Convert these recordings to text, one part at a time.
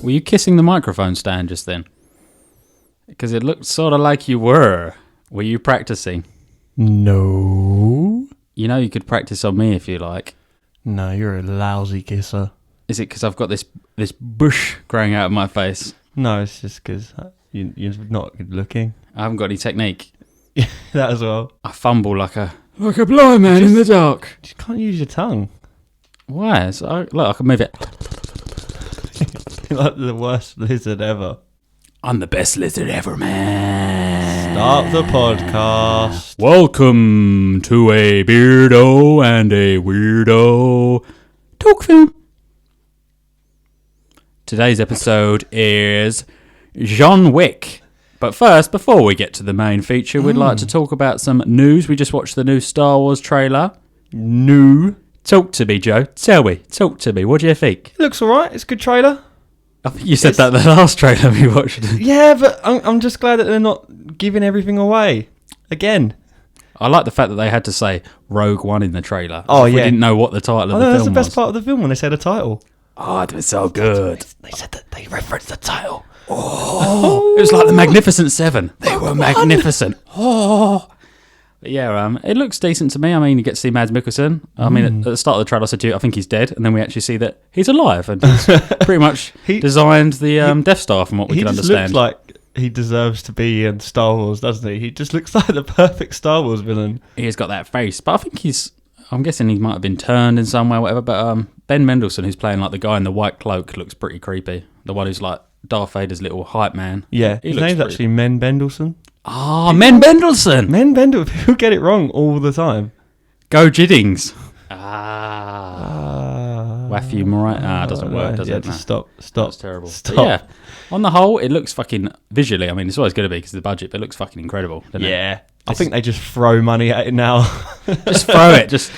Were you kissing the microphone stand just then? Because it looked sort of like you were. Were you practicing? No. You know you could practice on me if you like. No, you're a lousy kisser. Is it because I've got this bush growing out of my face? No, it's just because you're not good looking. I haven't got any technique. Yeah, that as well. I fumble like a blind man in the dark. You just can't use your tongue. Why? Look, I can move it. You're like the worst lizard ever. I'm the best lizard ever, man. Start the podcast. Welcome to a beardo and a weirdo talk film. Today's episode is Wick. But first, before we get to the main feature, we'd like to talk about some news. We just watched the new Star Wars trailer. Talk to me, Joe. Talk to me. What do you think? It looks alright. It's a good trailer. I think you said that the last trailer we watched. Yeah, but I'm just glad that they're not giving everything away again. I like the fact that they had to say Rogue One in the trailer. Oh, yeah. We didn't know what the title of the film was. That's the best part of the film when they said a title. Oh, it was so good. They said that they referenced the title. Oh, it was like the Magnificent Seven. They were magnificent. Oh. But yeah, it looks decent to me. I mean, you get to see Mads Mikkelsen. I mean, at the start of the trailer, I said to you, I think he's dead. And then we actually see that he's alive. And he's pretty much designed the Death Star from what we can understand. He just looks like he deserves to be in Star Wars, doesn't he? He just looks like the perfect Star Wars villain. He has got that face. But I think I'm guessing he might have been turned in some way or whatever. But Ben Mendelsohn, who's playing like the guy in the white cloak, looks pretty creepy. The one who's like Darth Vader's little hype man. Yeah, his name's actually Men Bendelson. Ah, Men Bendelsohn. Men Bendelsohn. People get it wrong all the time. Go Jiddings. Waffy Mariah. Doesn't work, does it? Just stop. That's terrible. Stop. But yeah, on the whole, it looks fucking visually. I mean, it's always going to be because of the budget, but it looks fucking incredible. Doesn't it? I think they just throw money at it now. Just throw it. Just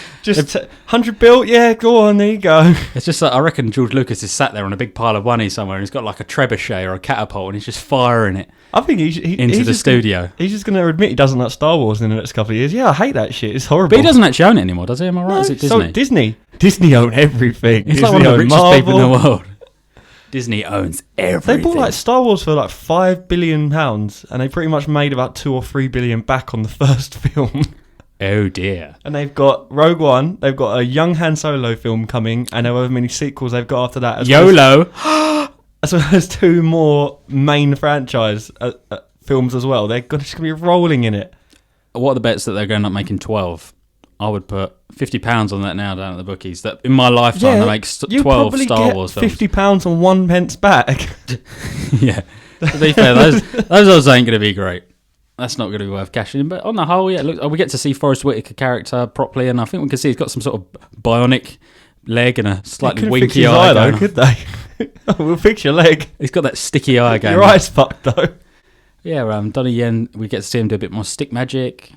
100 bill. Yeah, go on. There you go. It's just like, I reckon George Lucas is sat there on a big pile of money somewhere, and he's got like a trebuchet or a catapult, and he's just firing it. I think into the studio. He's just going to admit he doesn't like Star Wars in the next couple of years. Yeah, I hate that shit. It's horrible. But he doesn't actually own it anymore, does he? Am I right? No, is it Disney? So Disney own everything. He's Disney like one of the richest Marvel. people in the world. Disney owns everything. They bought like Star Wars for like £5 billion, and they pretty much made about 2 or 3 billion back on the first film. Oh dear. And they've got Rogue One, they've got a young Han Solo film coming, and however many sequels they've got after that. YOLO. As well as 2 more main franchise films as well. They're just going to be rolling in it. What are the bets that they're going to end up making 12? I would put £50 on that now down at the bookies. That in my lifetime, they make 12 Star Wars films. £50 on 1 pence back. Yeah. To be fair, those odds ain't going to be great. That's not going to be worth cashing in. But on the whole, yeah, look, we get to see Forrest Whitaker character properly, and I think we can see he's got some sort of bionic leg and a slightly winky eye. Though, could they? We'll fix your leg. He's got that sticky eye going. Your eye's fucked though. Yeah, Donnie Yen, we get to see him do a bit more stick magic.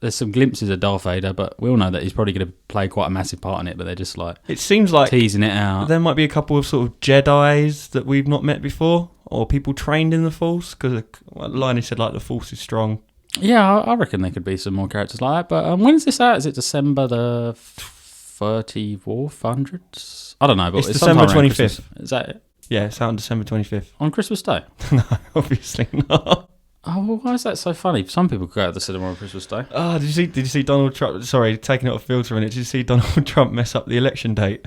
There's some glimpses of Darth Vader, but we all know that he's probably going to play quite a massive part in it, but they're just like... It seems like... teasing it out. There might be a couple of sort of Jedis that we've not met before, or people trained in the Force, because Liney said like the Force is strong. Yeah, I reckon there could be some more characters like that, but when is this out? Is it December the 34th, 100th? I don't know, but it's December 25th. Is that it? Yeah, it's out on December 25th. On Christmas Day? No, obviously not. Oh, well, why is that so funny? Some people go out to the cinema on Christmas Day. Oh, did you see Donald Trump? Sorry, taking out a filter in it. Did you see Donald Trump mess up the election date?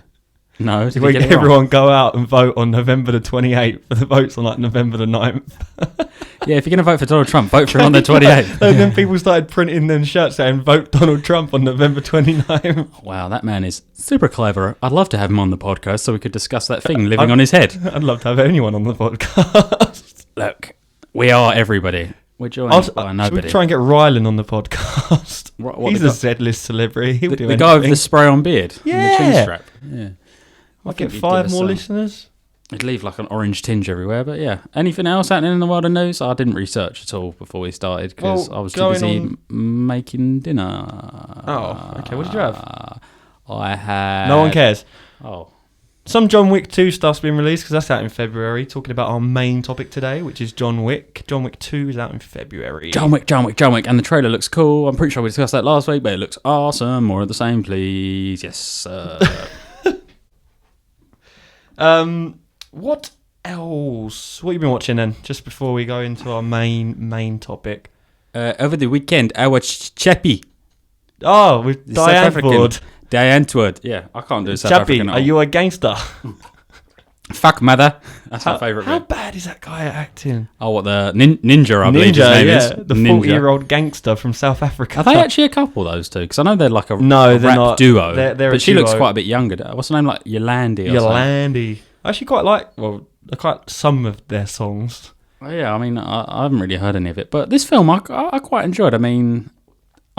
No. Did everyone go out and vote on November the 28th for the votes on like November the 9th? Yeah, if you're going to vote for Donald Trump, vote for him on the 28th. And then people started printing them shirts saying, vote Donald Trump on November 29th. Wow, that man is super clever. I'd love to have him on the podcast so we could discuss that thing living on his head. I'd love to have anyone on the podcast. Look, we are everybody. We're joined by nobody. Should we try and get Rylan on the podcast? He's a Z-list celebrity. He'll do the guy with the spray-on beard. Yeah. And the chin strap. Yeah. I'll get 5 more listeners. It'd leave like an orange tinge everywhere, but yeah. Anything else happening in the world of news? I didn't research at all before we started because I was too busy making dinner. Oh, okay. What did you have? I had... No one cares. Oh. Some John Wick 2 stuff's been released because that's out in February. Talking about our main topic today, which is John Wick. John Wick 2 is out in February. John Wick. And the trailer looks cool. I'm pretty sure we discussed that last week, but it looks awesome. More of the same, please. Yes, sir. What else? What have you been watching then? Just before we go into our main topic. Over the weekend, I watched Chappie. Oh, with Diane Ford. Diane Ford. Yeah, I can't do South Chappie, African. are you a gangster? Fuck mother. That's my favourite How bit. bad is that guy at acting? Oh, what, the Ninja, I believe his name is. The Ninja. 40-year-old gangster from South Africa. Are they actually a couple, those two? Because I know they're like a they're rap not. duo. They're but a she looks duo. quite a bit younger. What's her name? Like Yolandi or something? Yolandi. I actually quite like, I quite some of their songs. Oh, yeah, I mean, I haven't really heard any of it. But this film, I quite enjoyed. I mean,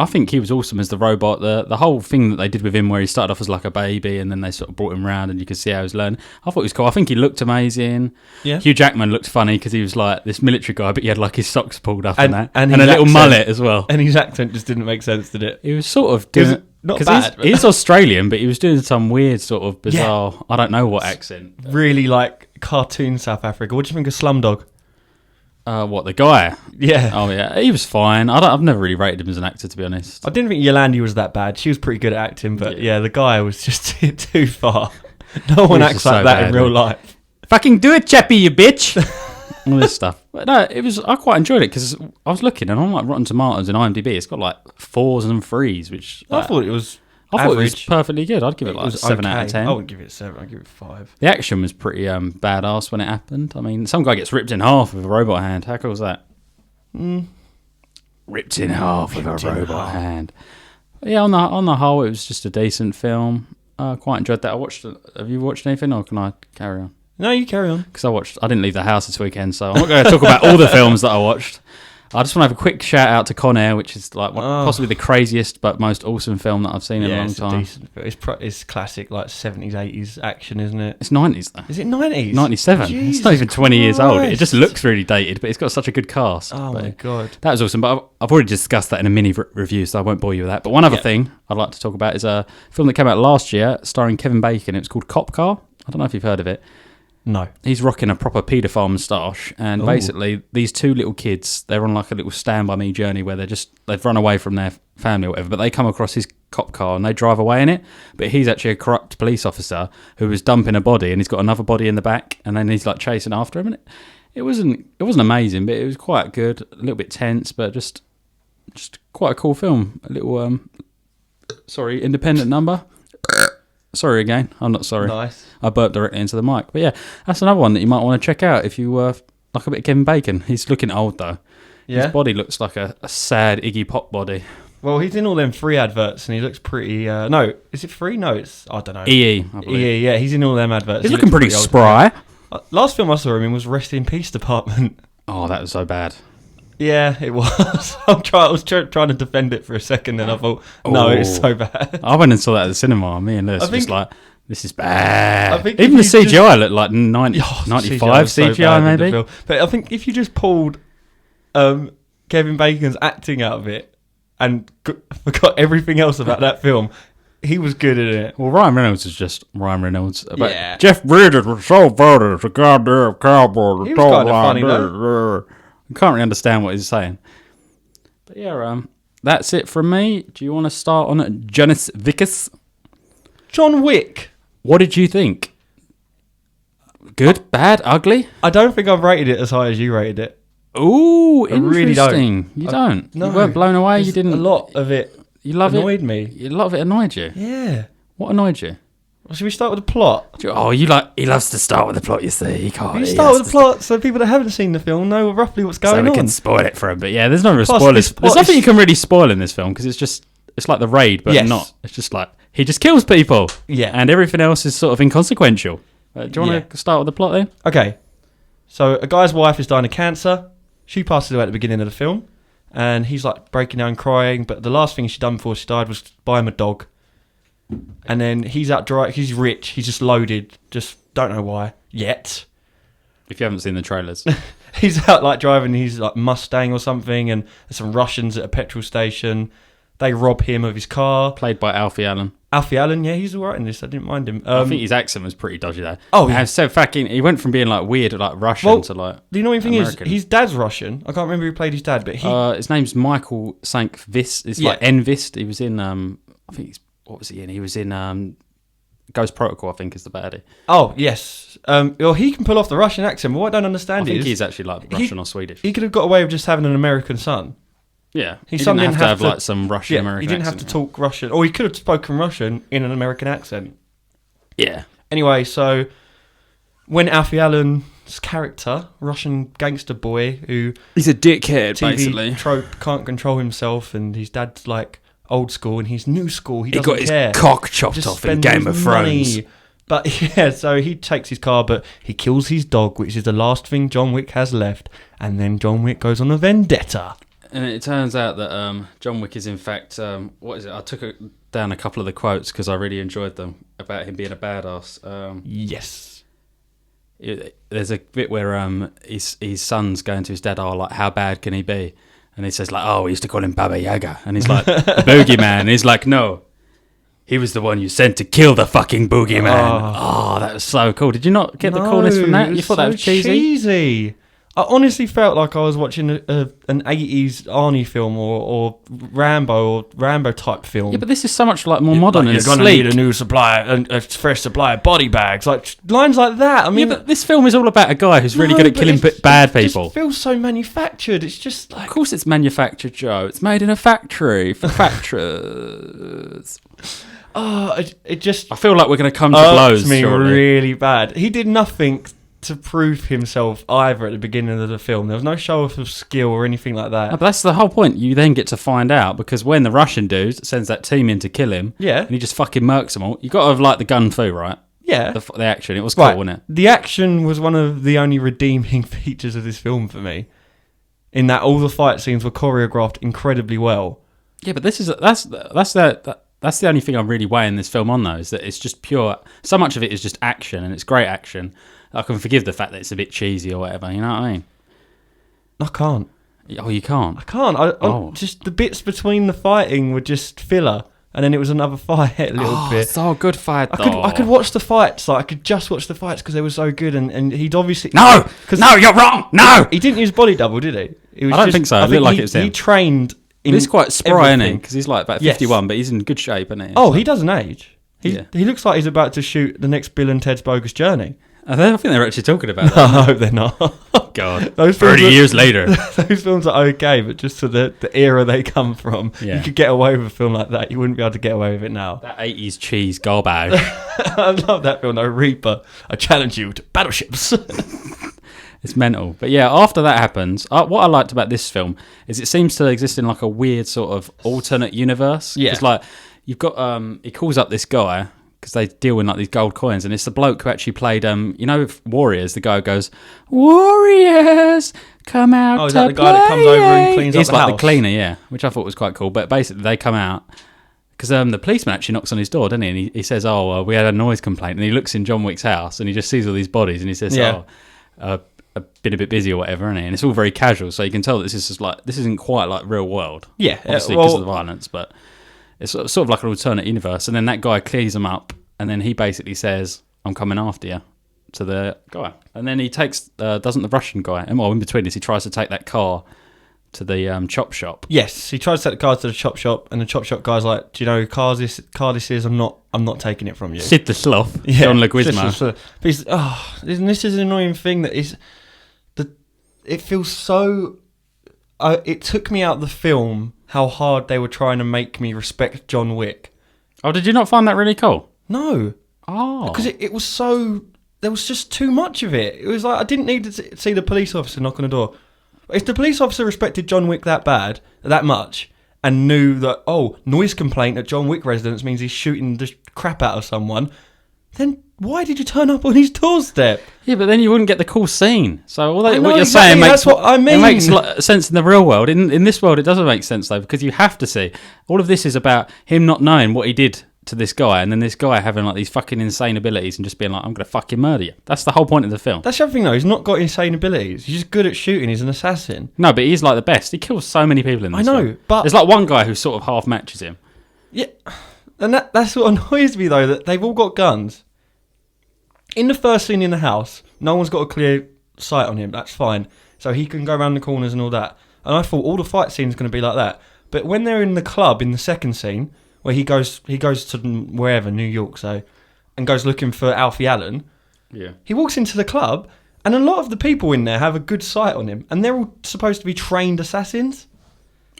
I think he was awesome as the robot. The whole thing that they did with him where he started off as like a baby and then they sort of brought him around and you could see how he was learning. I thought it was cool. I think he looked amazing. Yeah. Hugh Jackman looked funny because he was like this military guy, but he had like his socks pulled up and that. and And a his little accent- mullet as well. And his accent just didn't make sense, did it? He was sort of doing... not 'cause bad, but- he's Australian, but he was doing some weird sort of bizarre... I don't know what accent. Really like cartoon South Africa. What do you think of Slumdog? What, the guy? Yeah. Oh, yeah. He was fine. I've never really rated him as an actor, to be honest. I didn't think Yolandi was that bad. She was pretty good at acting, but yeah the guy was just too far. No one was acts just like so that in bad, real man. life. Fucking do it, Chappie, you bitch! All this stuff. But no, I quite enjoyed it because I was looking and on like Rotten Tomatoes and IMDb, it's got like 4s and 3s, which... I thought it was I thought it was average. perfectly good. I'd give it like a 7 out of 10. I wouldn't give it a 7. I'd give it 5. The action was pretty badass when it happened. I mean, some guy gets ripped in half with a robot hand. How cool was that? Ripped in half with a robot hand. But yeah, on the whole, it was just a decent film. I quite enjoyed that. Have you watched anything, or can I carry on? No, you carry on. Because I didn't leave the house this weekend, so I'm not going to talk about all the films that I watched. I just want to have a quick shout out to Con Air, which is like possibly the craziest but most awesome film that I've seen in a long time. It's classic, like 70s, 80s action, isn't it? It's 90s though. Is it 90s? 97. It's not even 20 years old. It just looks really dated, but it's got such a good cast. Oh But my god. that was awesome. But I've already discussed that in a mini review, so I won't bore you with that. But one other thing I'd like to talk about is a film that came out last year starring Kevin Bacon. It's called Cop Car. I don't know if you've heard of it. No. He's rocking a proper paedophile moustache, and basically these two little kids, they're on like a little Stand By Me journey where they've run away from their family or whatever, but they come across his cop car and they drive away in it, but he's actually a corrupt police officer who was dumping a body and he's got another body in the back and then he's like chasing after him, and it wasn't amazing, but it was quite good, a little bit tense, but just quite a cool film. A little independent number. Sorry again. I'm not sorry. Nice. I burped directly into the mic. But yeah, that's another one that you might want to check out if you like a bit of Kevin Bacon. He's looking old though. Yeah. His body looks like a sad Iggy Pop body. Well, he's in all them free adverts and he looks pretty... no, is it free? No, I don't know. EE, I believe. Yeah, he's in all them adverts. He's He looking looks pretty old. spry. Last film I saw him in was Rest in Peace Department. Oh, that was so bad. Yeah, it was. I was trying to defend it for a second and I thought, no, it's so bad. I went and saw that at the cinema. Me and Lewis were just like, this is bad. I think Even the if you CGI looked like 95 was so CGI bad in the maybe. film. But I think if you just pulled Kevin Bacon's acting out of it and forgot everything else about that film, he was good at it. Well, Ryan Reynolds is just Ryan Reynolds. But Yeah. Jeff Bridges was so bad as a goddamn cowboy. He was kind of funny though. I can't really understand what he's saying. But yeah, that's it from me. Do you want to start on Jonas Vickers? John Wick. What did you think? Good, bad, ugly? I don't think I've rated it as high as you rated it. Ooh, I really don't. interesting. You don't? No. You weren't blown away? You Just didn't? A lot of it You love annoyed it? me. A lot of it annoyed you? Yeah. What annoyed you? Well, should we start with the plot? Oh, he loves to start with the plot, you see. He can't. You start with the plot so people that haven't seen the film know roughly what's So going we on. can spoil it for him. But yeah, there's no real Plus, spoilers. this There's plot nothing is- you can really spoil in this film because it's like The Raid, but Yes. not. It's just like he just kills people. Yeah. And everything else is sort of inconsequential. Do you want to start with the plot then? Okay. So a guy's wife is dying of cancer. She passes away at the beginning of the film. And he's like breaking down crying. But the last thing she'd done before she died was buy him a dog. And then he's out driving. He's rich. He's just loaded. Just don't know why yet. If you haven't seen the trailers. He's out like driving his like Mustang or something. And there's some Russians at a petrol station. They rob him of his car. Played by Alfie Allen. Alfie Allen, yeah, he's alright in this. I didn't mind him. I think his accent was pretty dodgy though. Oh, yeah. So fucking, he went from being like weird, like Russian to like. The annoying thing American. is, his dad's Russian. I can't remember who played his dad, but he. His name's Michael Sankvist. It's like Envist. He was in. I think what was he in? He was in Ghost Protocol. I think is the baddie. Oh yes. Well, he can pull off the Russian accent. But what I don't understand I think he's actually like Russian or Swedish. He could have got away with just having an American son. Yeah, His he son didn't have to have like some Russian American. He didn't have to talk Russian, or he could have spoken Russian in an American accent. Yeah. Anyway, so when Alfie Allen's character, Russian gangster boy, who he's a dickhead, TV basically. trope, can't control himself, and his dad's like old school and he's new school. He doesn't got care. his cock chopped Just off in spend Game his of Thrones. money. But yeah, so he takes his car, but he kills his dog, which is the last thing John Wick has left, and then John Wick goes on a vendetta. And it turns out that John Wick is in fact, what is it? I took down a couple of the quotes because I really enjoyed them about him being a badass. Yes. There's a bit where his son's going to his dad, oh, like, how bad can he be? And he says, like, oh, we used to call him Baba Yaga. And he's like, the boogeyman. And he's like, no, he was the one you sent to kill the fucking boogeyman. Oh, that was so cool. Did you not get the coolness from that? You thought that was cheesy? I honestly felt like I was watching an 80s Arnie film or Rambo type film. Yeah, but this is so much like more modern and you're sleek. You're going to need a new supply, a fresh supply of body bags. Like lines like that. I mean, yeah, but this film is all about a guy who's really good at killing bad people. It feels so manufactured. It's just like... Of course it's manufactured, Joe. It's made in a factory for factories. Oh, it just... I feel like we're going to come to blows. Me shortly. really bad. He did nothing to prove himself either at the beginning of the film. There was no show off of skill or anything like that. No, but that's the whole point. You then get to find out because when the Russian dude sends that team in to kill him, and he just fucking murks them all. You got to have like the gun fu, right? Yeah, the action. It was cool, wasn't it? The action was one of the only redeeming features of this film for me. In that all the fight scenes were choreographed incredibly well. Yeah, but that's the only thing I'm really weighing this film on though, is that it's just pure. So much of it is just action, and it's great action. I can forgive the fact that it's a bit cheesy or whatever. You know what I mean? I can't. Oh, you can't? I can't. Just the bits between the fighting were just filler, and then it was another fight a little bit. So good fight. I could watch the fights. Like I could just watch the fights because they were so good, and he'd obviously no, you're wrong. No, he didn't use body double, did he? I don't think so. It looked like it was him. He trained. He's quite spry, isn't he? Because he's like about 51, but he's in good shape, isn't he? Oh, he doesn't age. He looks like he's about to shoot the next Bill and Ted's Bogus Journey. I think they're actually talking about that. I hope they're not. God, 30 years later. Those films are okay, but just for the era they come from, you could get away with a film like that. You wouldn't be able to get away with it now. That 80s cheese garbage. I love that film, though. Reaper, I challenge you to battleships. It's mental. But yeah, after that happens, what I liked about this film is it seems to exist in like a weird sort of alternate universe. Yeah. It's like, you've got, he calls up this guy, because they deal in like these gold coins, and it's the bloke who actually played, with Warriors, the guy who goes, Warriors, come out. Oh, is that the guy that comes over and cleans up He's the like house? the cleaner, yeah, which I thought was quite cool. But basically, they come out because the policeman actually knocks on his door, doesn't he? And he says, "Oh, we had a noise complaint." And he looks in John Wick's house, and he just sees all these bodies, and he says, I've been a bit busy or whatever, isn't he? And it's all very casual, so you can tell that this isn't quite like real world. Yeah, obviously because of the violence, but it's sort of like an alternate universe. And then that guy clears them up, and then he basically says, "I'm coming after you," to the guy. And then he takes, doesn't the Russian guy, and in between this, he tries to take that car to the chop shop. Yes, he tries to take the car to the chop shop, and the chop shop guy's like, "Do you know whose car this is? I'm not taking it from you." Sid the Sloth, John Leguizamo. But he's, this is an annoying thing that is, it feels so. It took me out of the film how hard they were trying to make me respect John Wick. Oh, did you not find that really cool? No. Oh. Because it was so... There was just too much of it. It was like, I didn't need to see the police officer knock on the door. If the police officer respected John Wick that much, and knew that, noise complaint at John Wick residence means he's shooting the crap out of someone, then why did you turn up on his doorstep? Yeah, but then you wouldn't get the cool scene. So what you're exactly, saying makes... That's what I mean. It makes sense in the real world. In this world, it doesn't make sense, though, because you have to see. All of this is about him not knowing what he did to this guy, and then this guy having like these fucking insane abilities and just being like, I'm going to fucking murder you. That's the whole point of the film. That's the other thing, though. He's not got insane abilities. He's just good at shooting. He's an assassin. No, but he's like the best. He kills so many people in this film. But... There's like one guy who sort of half matches him. Yeah. And that's what annoys me, though, that they've all got guns. In the first scene in the house, no one's got a clear sight on him. That's fine. So he can go around the corners and all that. And I thought all the fight scenes going to be like that. But when they're in the club in the second scene, where he goes to wherever, New York, so, and goes looking for Alfie Allen, he walks into the club, and a lot of the people in there have a good sight on him. And they're all supposed to be trained assassins.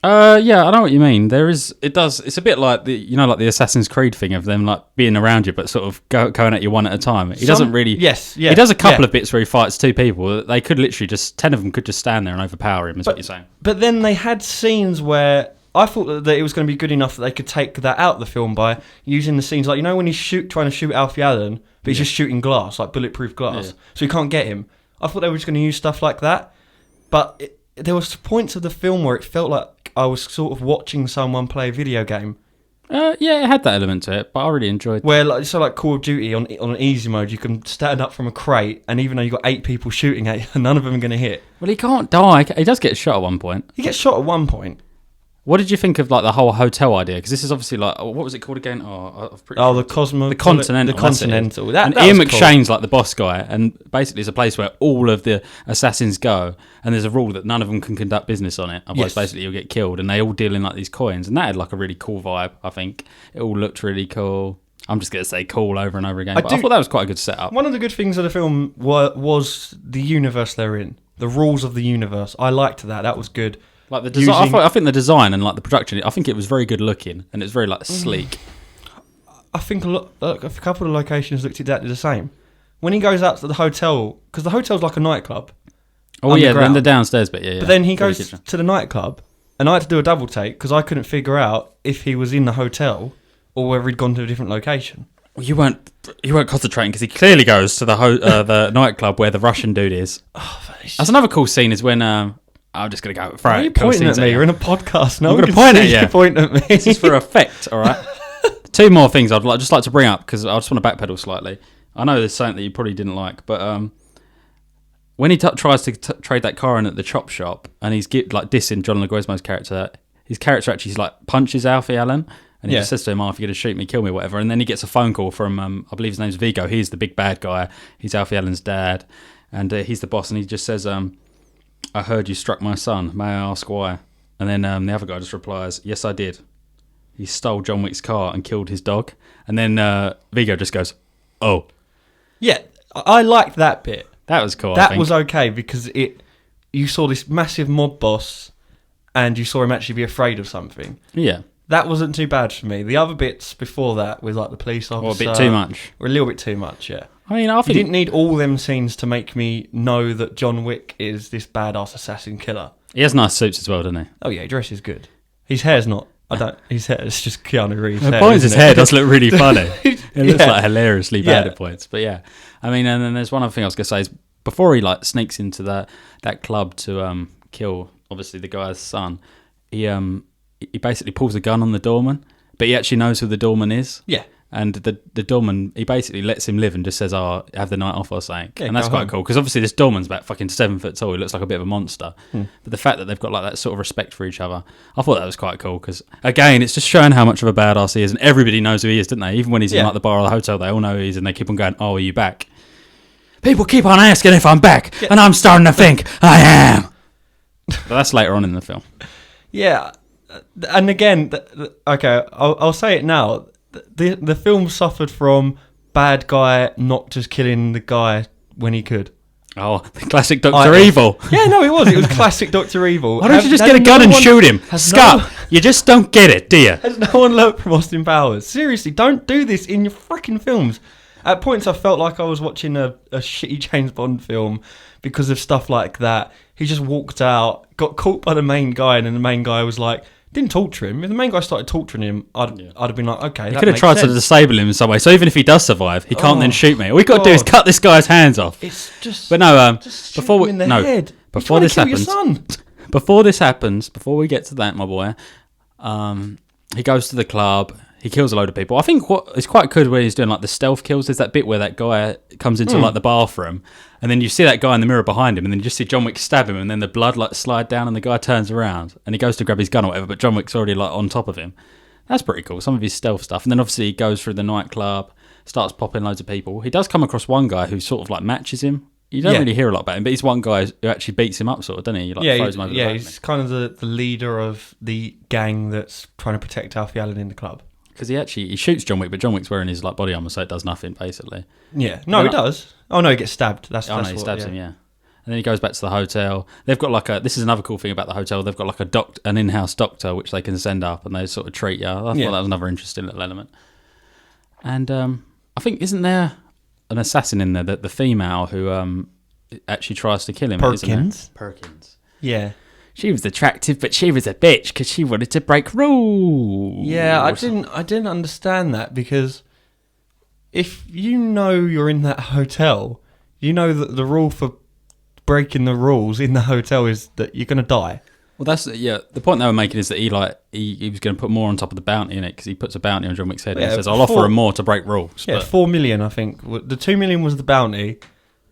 Yeah, I know what you mean. It's a bit like the Assassin's Creed thing of them like being around you, but sort of going at you one at a time. He doesn't really. Yes, yeah. He does a couple of bits where he fights two people. They could literally 10 of them could just stand there and overpower him. What you're saying. But then they had scenes where I thought that it was going to be good enough that they could take that out of the film by using the scenes like when he's trying to shoot Alfie Allen, but he's just shooting glass, like bulletproof glass, so you can't get him. I thought they were just going to use stuff like that, but there was points of the film where it felt like I was sort of watching someone play a video game. Yeah, it had that element to it, but I really enjoyed it. Where, like Call of Duty, on an easy mode, you can stand up from a crate, and even though you've got 8 people shooting at you, none of them are going to hit. Well, he can't die. He does get shot at one point. He gets shot at one point. What did you think of like the whole hotel idea? Because this is obviously like, what was it called again? The Continental. The Continental. That Ian was McShane's cool. like the boss guy, and basically it's a place where all of the assassins go, and there's a rule that none of them can conduct business on it. Otherwise, basically you'll get killed, and they all deal in like these coins, and that had like a really cool vibe. I think it all looked really cool. I'm just going to say cool over and over again. I thought that was quite a good setup. One of the good things of the film was the universe they're in, the rules of the universe. I liked that. That was good. Like the design, I think the design and like the production, I think it was very good looking, and it's very like sleek. I think a couple of locations looked exactly the same. When he goes out to the hotel, because the hotel's like a nightclub. Oh yeah, then the downstairs bit, yeah. But then he goes to the nightclub, and I had to do a double take because I couldn't figure out if he was in the hotel or whether he'd gone to a different location. Well, you weren't concentrating because he clearly goes to the nightclub where the Russian dude is. That's another cool scene is when I'm just going to go throw it. Why are you pointing at me? You're in a podcast. No, I'm going to point at you. Point at me. This is for effect, all right? 2 more things I'd just like to bring up because I just want to backpedal slightly. I know there's something that you probably didn't like, but when he tries to trade that car in at the chop shop and he's dissing John Leguizamo's character, his character actually punches Alfie Allen and he just says to him, if you're going to shoot me, kill me, whatever. And then he gets a phone call from, I believe his name's Vigo. He's the big bad guy. He's Alfie Allen's dad. And he's the boss. And he just says, I heard you struck my son. May I ask why? And then the other guy just replies, yes, I did. He stole John Wick's car and killed his dog. And then Vigo just goes, oh. Yeah, I liked that bit. That was cool. That was okay because you saw this massive mob boss and you saw him actually be afraid of something. Yeah. That wasn't too bad for me. The other bits before that with like the police officer. Or a bit too much. Or a little bit too much, yeah. I mean, I think you didn't need all them scenes to make me know that John Wick is this badass assassin killer. He has nice suits as well, doesn't he? Oh yeah, he dresses good. His hair's not. His hair is just Keanu Reeves' hair. Points his hair does look really funny. It looks like hilariously bad at points. But yeah, I mean, and then there's one other thing I was gonna say is before he sneaks into that club to kill obviously the guy's son, he basically pulls a gun on the doorman, but he actually knows who the doorman is. Yeah. And the doorman, he basically lets him live and just says, have the night off or something. Yeah, and that's quite cool, because obviously this doorman's about fucking 7 foot tall. He looks like a bit of a monster. But the fact that they've got like that sort of respect for each other, I thought that was quite cool, because again, it's just showing how much of a badass he is, and everybody knows who he is, don't they? Even when he's in like the bar or the hotel, they all know who he is, and they keep on going, oh, are you back? People keep on asking if I'm back, and I'm starting to think I am. But that's later on in the film. Yeah. And again, okay, I'll say it now. The film suffered from bad guy not just killing the guy when he could. Oh, the classic Dr. Evil. Yeah, no, it was. It was classic Dr. Evil. Why don't you just get a gun and shoot him? Scott, you just don't get it, do you? Has no one learnt from Austin Powers? Seriously, don't do this in your freaking films. At points, I felt like I was watching a shitty James Bond film because of stuff like that. He just walked out, got caught by the main guy, and then the main guy was like, didn't torture him. If the main guy started torturing him, I'd have been like, okay, he could have tried to disable him in some way. So even if he does survive, he can't then shoot me. All we got to do is cut this guy's hands off. It's just. But no, just before we him in the head. before this happens, before we get to that, my boy, he goes to the club. He kills a load of people. I think what is quite good when he's doing like the stealth kills. There's that bit where that guy comes into like the bathroom, and then you see that guy in the mirror behind him, and then you just see John Wick stab him, and then the blood like slide down, and the guy turns around, and he goes to grab his gun or whatever, but John Wick's already like on top of him. That's pretty cool. Some of his stealth stuff. And then obviously he goes through the nightclub, starts popping loads of people. He does come across one guy who sort of like matches him. You don't really hear a lot about him, but he's one guy who actually beats him up, sort of, doesn't he? He throws him over the back, he's kind of the leader of the gang that's trying to protect Alfie Allen in the club. Because he shoots John Wick, but John Wick's wearing his like body armor, so it does nothing basically. Yeah, no, he does. Oh no, he gets stabbed. He stabs him. Yeah, and then he goes back to the hotel. They've got like this is another cool thing about the hotel. They've got like an in-house doctor which they can send up, and they sort of treat you. I thought that was another interesting little element. And I think isn't there an assassin in there, the female who actually tries to kill him? Perkins. Yeah. She was attractive, but she was a bitch because she wanted to break rules. Yeah, I didn't understand that, because if you know you're in that hotel, you know that the rule for breaking the rules in the hotel is that you're going to die. Well, that's the point they were making is that he was going to put more on top of the bounty in it, because he puts a bounty on John Wick's head and he says, "I'll offer him more to break rules." Yeah, 4 million, I think. The 2 million was the bounty,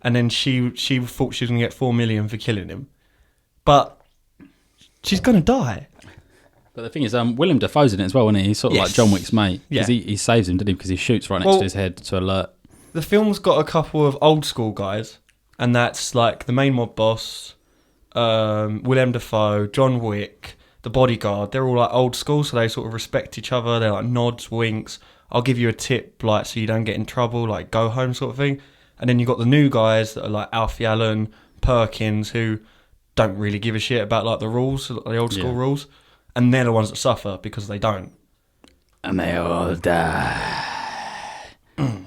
and then she thought she was going to get 4 million for killing him, but she's going to die. But the thing is, Willem Dafoe's in it as well, isn't he? He's sort of like John Wick's mate, because he saves him, didn't he? Because he shoots right next to his head to alert. The film's got a couple of old school guys, and that's like the main mob boss, Willem Dafoe, John Wick, the bodyguard. They're all like old school, so they sort of respect each other. They're like nods, winks. I'll give you a tip, like, so you don't get in trouble, like go home sort of thing. And then you got the new guys that are like Alfie Allen, Perkins, who don't really give a shit about like the rules, the old school rules, and they're the ones that suffer because they don't. And they all die.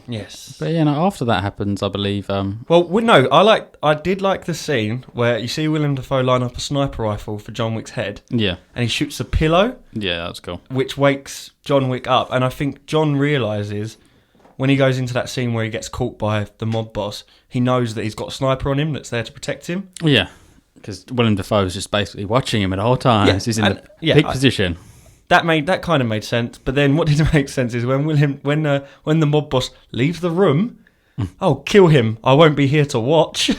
Yes. But after that happens, I believe. I did like the scene where you see Willem Dafoe line up a sniper rifle for John Wick's head. Yeah. And he shoots a pillow. Yeah, that's cool. Which wakes John Wick up, and I think John realises when he goes into that scene where he gets caught by the mob boss, he knows that he's got a sniper on him that's there to protect him. Yeah. Because Willem Dafoe's just basically watching him at all times. Yeah, he's in the peak position. That kind of made sense. But then what didn't make sense is when the mob boss leaves the room, kill him. I won't be here to watch.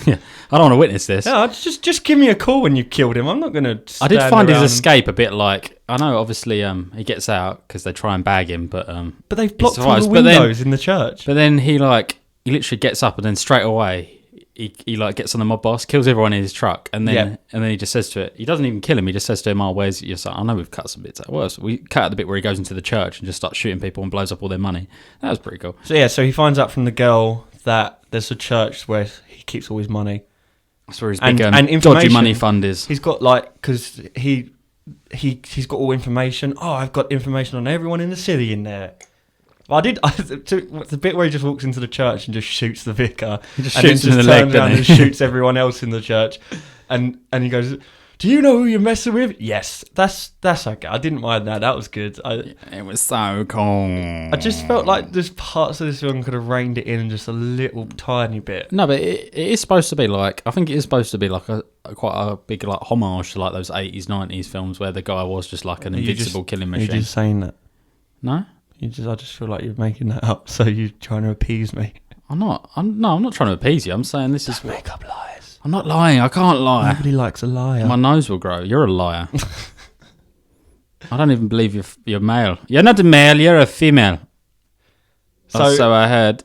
Yeah, I don't want to witness this. No, just give me a call when you killed him. I'm not going to. I did find his escape a bit like, I know obviously he gets out because they try and bag him, but they've blocked all the windows in the church. But then he literally gets up and then straight away. He like gets on the mob boss, kills everyone in his truck, and then he just says to it. He doesn't even kill him. He just says to him, "Oh, where's your son?" I know we've cut some bits out. Well, we cut out the bit where he goes into the church and just starts shooting people and blows up all their money. That was pretty cool. So he finds out from the girl that there's a church where he keeps all his money. That's where his big dodgy money fund is. He's got because he's got all information. Oh, I've got information on everyone in the city in there. The bit where he just walks into the church and just shoots the vicar. He just shoots him in the leg, and shoots everyone else in the church. And he goes, "Do you know who you're messing with?" Yes, that's okay. I didn't mind that. That was good. It was so cool. I just felt like there's parts of this film could have reined it in just a little tiny bit. No, but it is supposed to be like, I think it is supposed to be like quite a big like homage to like those 80s, 90s films where the guy was just like an invincible killing machine. You're just saying that. No? I just feel like you're making that up, so you're trying to appease me. I'm not trying to appease you. I'm saying this is make up lies. I'm not lying. I can't lie. Nobody likes a liar. My nose will grow. You're a liar. I don't even believe you're male. You're not a male. You're a female. So I heard.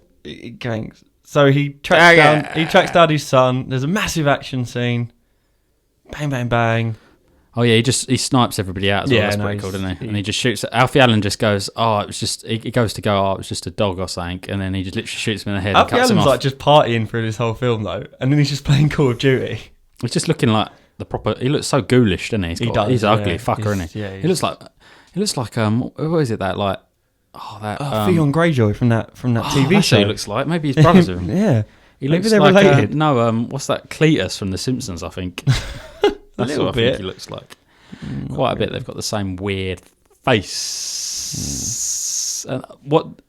So he tracks down his son. There's a massive action scene. Bang, bang, bang. Oh yeah, he snipes everybody out as well. That's pretty cool, doesn't he? And he just shoots. Alfie Allen just goes, "Oh, it was just." He goes to go, "Oh, it was just a dog or something," and then he just literally shoots him in the head. Alfie and cuts Allen's him off. like just partying through this whole film though, and then he's just playing Call of Duty. He's just looking like the proper. He looks so ghoulish, doesn't he? He's ugly fucker, isn't he? Yeah, he looks like what is it that like? Oh, that Theon Greyjoy from that TV show. He looks like maybe his brothers with him. Yeah, maybe they're like, related. What's that? Cletus from The Simpsons, I think. That's what I think he looks like. Quite a bit. They've got the same weird face. All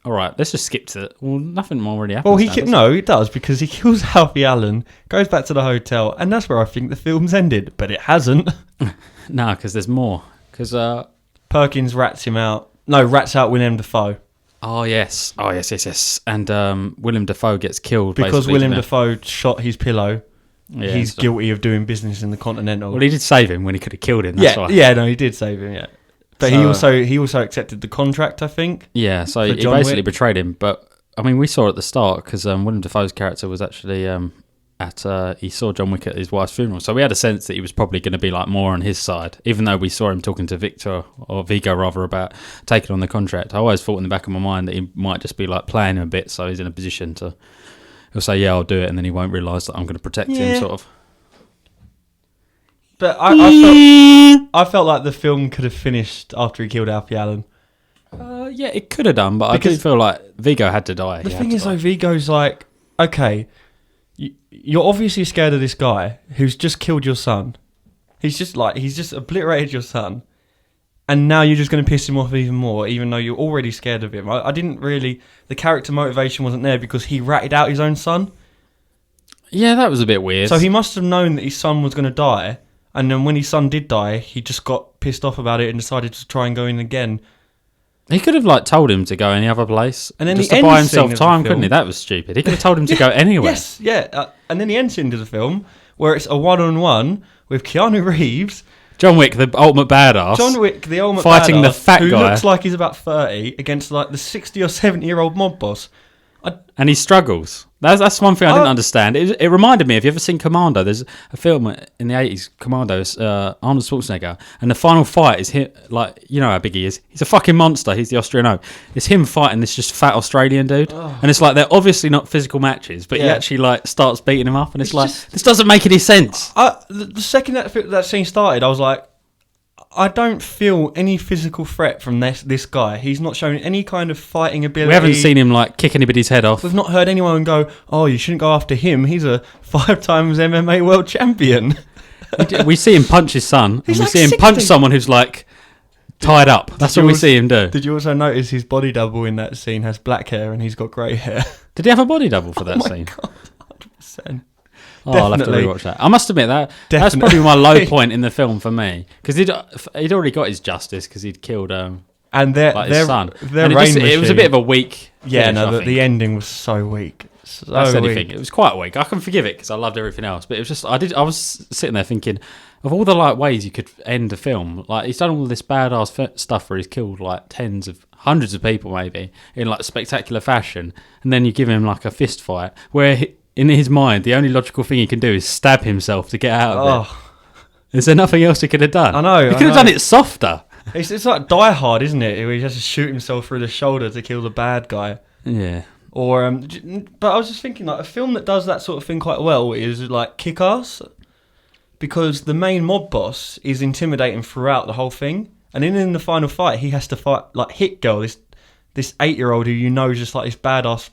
right, let's just skip to it. Well, nothing more really happens. Well, it does, because he kills Alfie Allen, goes back to the hotel, and that's where I think the film's ended. But it hasn't. No, because there's more. Because Perkins rats out Willem Dafoe. Oh yes. And Willem Dafoe gets killed because Willem Dafoe shot his pillow. Yeah, he's guilty of doing business in the Continental. Well, he did save him when he could have killed him. That's why. Yeah, no, he did save him. Yeah, But he also accepted the contract, I think. Yeah, so for he John basically Wick. betrayed him. But I mean, we saw at the start because Willem Dafoe's character was actually he saw John Wick at his wife's funeral, so we had a sense that he was probably going to be like more on his side, even though we saw him talking to Vigo rather, about taking on the contract. I always thought in the back of my mind that he might just be like playing him a bit, so he's in a position to, he'll say, yeah, I'll do it, and then he won't realise that I'm going to protect him, sort of. But I felt like the film could have finished after he killed Alfie Allen. Yeah, it could have done, but Because I do feel like Vigo had to die. The thing is, though, Vigo's like, okay, you're obviously scared of this guy who's just killed your son. He's just obliterated your son. And now you're just going to piss him off even more, even though you're already scared of him. I didn't really... The character motivation wasn't there because he ratted out his own son. Yeah, that was a bit weird. So he must have known that his son was going to die. And then when his son did die, he just got pissed off about it and decided to try and go in again. He could have like told him to go any other place, and then just the to end buy scene himself of the time, film- couldn't he? That was stupid. He could have told him to go anywhere. Yes, yeah. And then the end scene of the film, where it's a one-on-one with Keanu Reeves, John Wick, the ultimate badass. John Wick, the ultimate fighting badass, the fat who guy looks like he's about 30, against like the 60 or 70-year-old mob boss. and he struggles. That's one thing I didn't understand. It reminded me, have you ever seen Commando? There's a film in the 80s, Commando, Arnold Schwarzenegger, and the final fight is him, like, you know how big he is. He's a fucking monster. He's the Austrian oak. It's him fighting this just fat Australian dude. And it's like, they're obviously not physical matches, but he actually like starts beating him up, and it's like, this doesn't make any sense. The second that scene started, I was like, I don't feel any physical threat from this guy. He's not showing any kind of fighting ability. We haven't seen him like kick anybody's head off. We've not heard anyone go, oh, you shouldn't go after him. He's a 5 times MMA world champion. We see him punch his son, and we like see him 60. punch someone who's like tied up. That's what we see him do. Did you also notice his body double in that scene has black hair and he's got grey hair? Did he have a body double for that Oh my scene? God, 100%. Oh, I'll have to Definitely. rewatch that. I must admit that's Definitely. probably my low point in the film for me, because he'd already got his justice because he'd killed And their his son. Their And rain it was a bit of a weak. Yeah, finish, no, I think. the ending was so weak. So That's weak. anything. It was quite weak. I can forgive it because I loved everything else, but it was just I was sitting there thinking of all the like ways you could end a film. Like, he's done all this badass stuff where he's killed like hundreds of people maybe in like spectacular fashion, and then you give him like a fist fight where in his mind the only logical thing he can do is stab himself to get out of it. Is there nothing else he could have done? I know. He could have done it softer. It's like Die Hard, isn't it? Where he has to shoot himself through the shoulder to kill the bad guy. Yeah. Or but I was just thinking, like, a film that does that sort of thing quite well is like Kick-Ass, because the main mob boss is intimidating throughout the whole thing, and in the final fight he has to fight like Hit Girl, this 8-year-old who you know is just like this badass,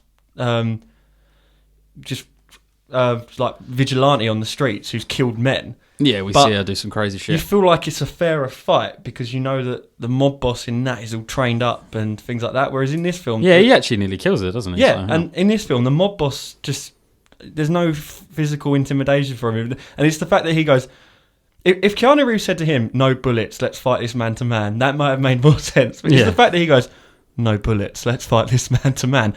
like vigilante on the streets who's killed men. Yeah, we see her do some crazy shit. You feel like it's a fairer fight because you know that the mob boss in that is all trained up and things like that. Whereas in this film, Yeah, he actually nearly kills her, doesn't he? yeah, So, and in this film, the mob boss just there's no physical intimidation from him, and it's the fact that he goes. If Keanu Reeves said to him, "No bullets, let's fight this man to man," that might have made more sense. But it's the fact that he goes, "No bullets, let's fight this man to man."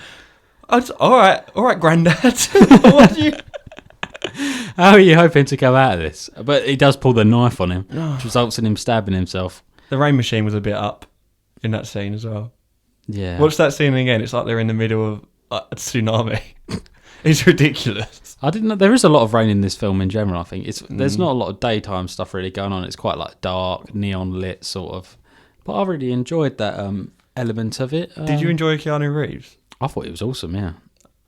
All right, Granddad. What do you? How are you hoping to come out of this? But he does pull the knife on him, which results in him stabbing himself. The rain machine was a bit up in that scene as well. Yeah. Watch that scene again. It's like they're in the middle of a tsunami. It's ridiculous. I didn't know there is a lot of rain in this film in general. I think there's not a lot of daytime stuff really going on. It's quite like dark, neon lit sort of. But I really enjoyed that element of it. Did you enjoy Keanu Reeves? I thought it was awesome. Yeah,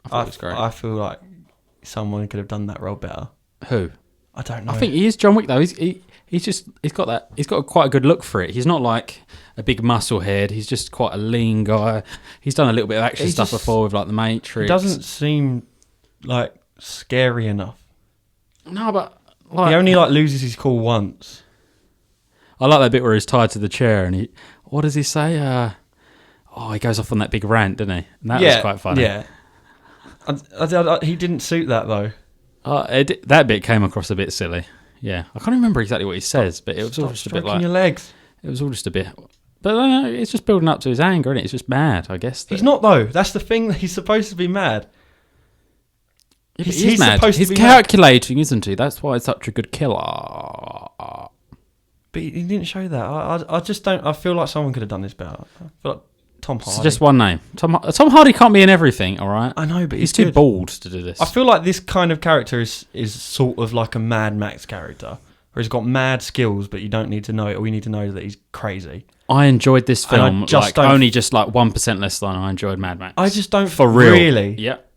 I thought it was great. I feel like someone could have done that role better. Who? I don't know. I think he is John Wick though. He's got quite a good look for it. He's not like a big muscle head. He's just quite a lean guy. He's done a little bit of action stuff before with like the Matrix. He doesn't seem like scary enough. No, but like, He only like loses his cool once. I like that bit where he's tied to the chair and what does he say? He goes off on that big rant, doesn't he? And that was quite funny. Yeah. He didn't suit that though. That bit came across a bit silly. Yeah, I can't remember exactly what he says, but it was all just a bit like your legs. It was all just a bit. But it's just building up to his anger, isn't it? It's just mad, I guess. He's not though. That's the thing. He's supposed to be mad. Yeah, he's mad. supposed to He's be calculating, isn't he? That's why he's such a good killer. But he didn't show that. I just don't. I feel like someone could have done this better. I feel like Tom Hardy. So just one name. Tom Hardy can't be in everything, all right? I know, but he's too good. bald to do this. I feel like this kind of character is sort of like a Mad Max character, where he's got mad skills, but you don't need to know it. All you need to know is that he's crazy. I enjoyed this film only just like 1% less than I enjoyed Mad Max. I just don't for real. Really. Yep.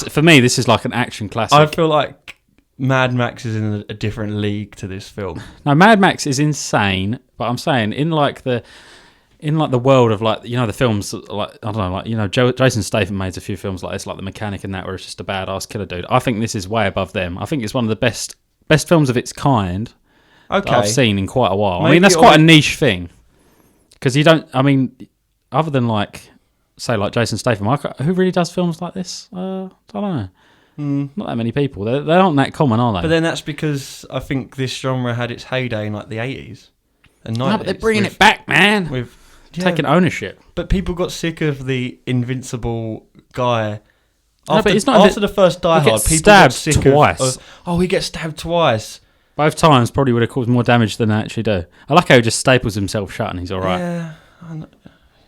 For me, this is like an action classic. I feel like Mad Max is in a different league to this film. Now, Mad Max is insane, but I'm saying in the world of like, you know, the films like, I don't know, like, you know, Jason Statham made a few films like this, like The Mechanic and that, where it's just a badass killer dude. I think this is way above them. I think it's one of the best films of its kind that I've seen in quite a while. Maybe, I mean, that's quite a niche thing, because you don't. I mean, other than like, say, like Jason Statham, who really does films like this? I don't know. Not that many people. They aren't that common, are they? But then that's because I think this genre had its heyday in like the 80s and 90s. No, but they're bringing it back, man. Taking ownership. But people got sick of the invincible guy. But it's not after the first Die Hard, people got sick twice. He gets stabbed twice. Both times probably would have caused more damage than they actually do. I like how he just staples himself shut and he's all right. Yeah.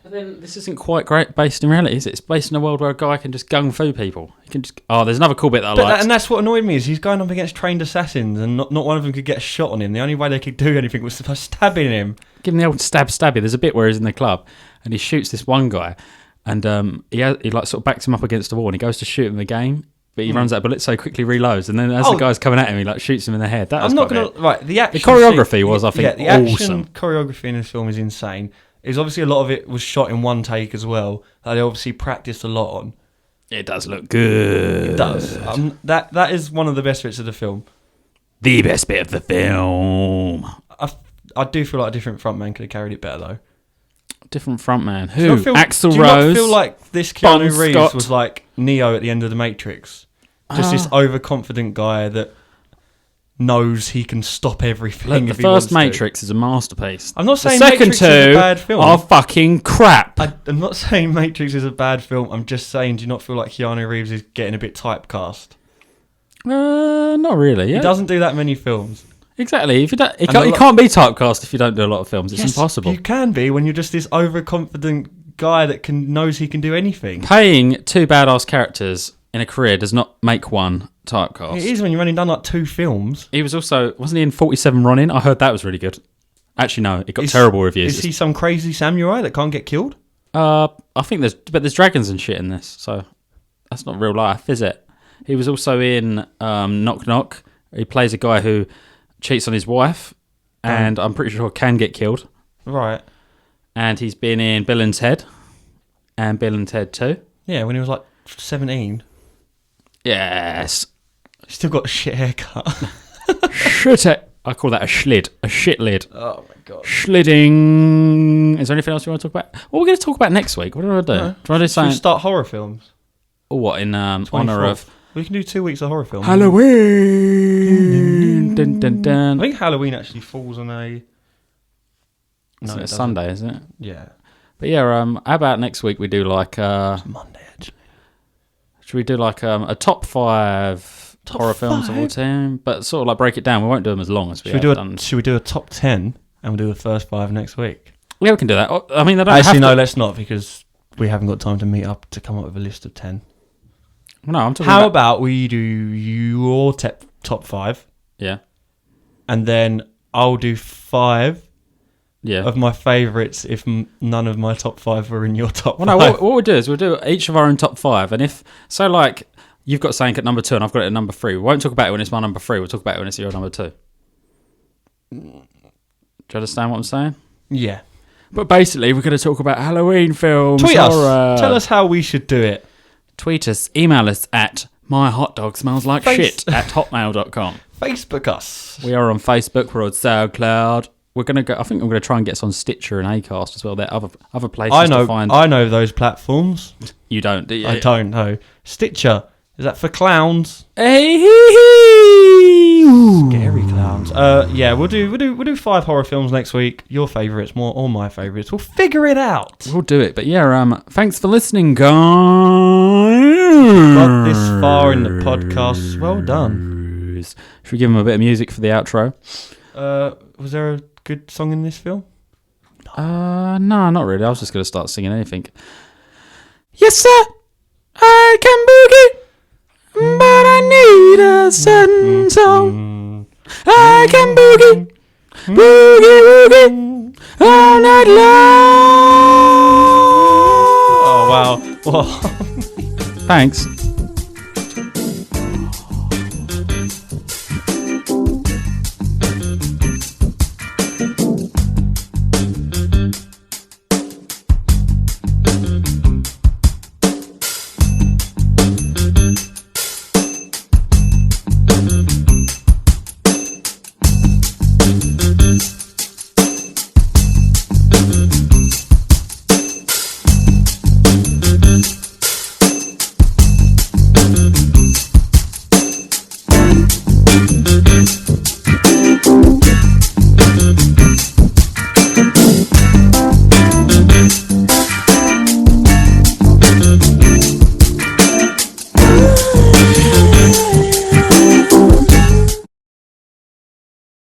But then this isn't quite great based in reality, is it? It's based in a world where a guy can just gung fu people. He can just. Oh, there's another cool bit that I like. And that's what annoyed me, is he's going up against trained assassins and not one of them could get a shot on him. The only way they could do anything was by stabbing him. Give him the old stabby. There's a bit where he's in the club and he shoots this one guy, and he like sort of backs him up against the wall and he goes to shoot him again, but he runs out of bullets, so he quickly reloads, and then as the guy's coming at him, he like shoots him in the head. The choreography was, I think, the awesome. action choreography in this film is insane. Is obviously a lot of it was shot in one take as well. That they obviously practiced a lot on. It does look good. It does. That is one of the best bits of the film. The best bit of the film. I do feel like a different frontman could have carried it better though. Different frontman. Who? Axl Rose. Do you not feel like this Keanu Reeves was like Neo at the end of The Matrix? Just this overconfident guy that knows he can stop everything. Look, the first Matrix is a masterpiece. I'm not saying the second Matrix is a bad film. are fucking crap. I'm not saying Matrix is a bad film. I'm just saying, do you not feel like Keanu Reeves is getting a bit typecast? Not really. Yeah. He doesn't do that many films. Exactly. If you don't, you can't be typecast if you don't do a lot of films. It's impossible. You can be when you're just this overconfident guy that knows he can do anything. Paying two badass characters in a career does not make one typecast. It is when you've only done like 2 films. He was also, wasn't he in 47 Ronin? I heard that was really good. Actually, no, it got terrible reviews. Is he some crazy samurai that can't get killed? I think there's dragons and shit in this, so that's not real life, is it? He was also in Knock Knock. He plays a guy who cheats on his wife, and I'm pretty sure can get killed. Right. And he's been in Bill and Ted, and Bill and Ted 2. Yeah, when he was like 17. Yes. Still got a shit haircut. I call that a slid. A shit lid. Oh my god. Slidding. Is there anything else you want to talk about? What are we going to talk about next week? What do I do? No. Do I do something? Should we start horror films? Or what, in honour of... We can do 2 weeks of horror films. Halloween! Dun, dun, dun. I think Halloween actually falls on a... No, it's Sunday, isn't it? Yeah. But yeah, how about next week we do like... It's Monday, actually. Should we do like a top 5 horror films of all time? But sort of like break it down. We won't do them as long as we have done. Should we do a top 10 and we'll do the first 5 next week? Yeah, we can do that. I mean, they don't actually, no, let's not, because we haven't got time to meet up to come up with a list of 10. No, I'm talking How about we do your top 5? Yeah. And then I'll do 5 yeah. of my favourites if none of my top 5 were in your top 5. No, what we'll do is we'll do each of our own top 5. And if, so like, you've got something at number 2 and I've got it at number 3. We won't talk about it when it's my number 3. We'll talk about it when it's your number 2. Do you understand what I'm saying? Yeah. But basically, we're going to talk about Halloween films. Tweet us. Tell us how we should do it. Tweet us. Email us at myhotdogsmellslikeShit@hotmail.com. Facebook us. We are on Facebook. We're on SoundCloud. We're going to go. I think I'm going to try and get us on Stitcher and Acast as well. There are other places to find. I know those platforms. You don't, do you? I don't know. Stitcher. Is that for clowns? Hey, scary clowns. Yeah, we'll do 5 horror films next week. Your favourites, or my favourites. We'll figure it out. We'll do it. But yeah, thanks for listening, guys. Got this far in the podcast. Well done. Should we give them a bit of music for the outro? Was there a good song in this film? No, not really. I was just going to start singing anything. Yes, sir, I can boogie, but I need a certain song. I can boogie, boogie, woogie, all night long. Oh, wow. Thanks.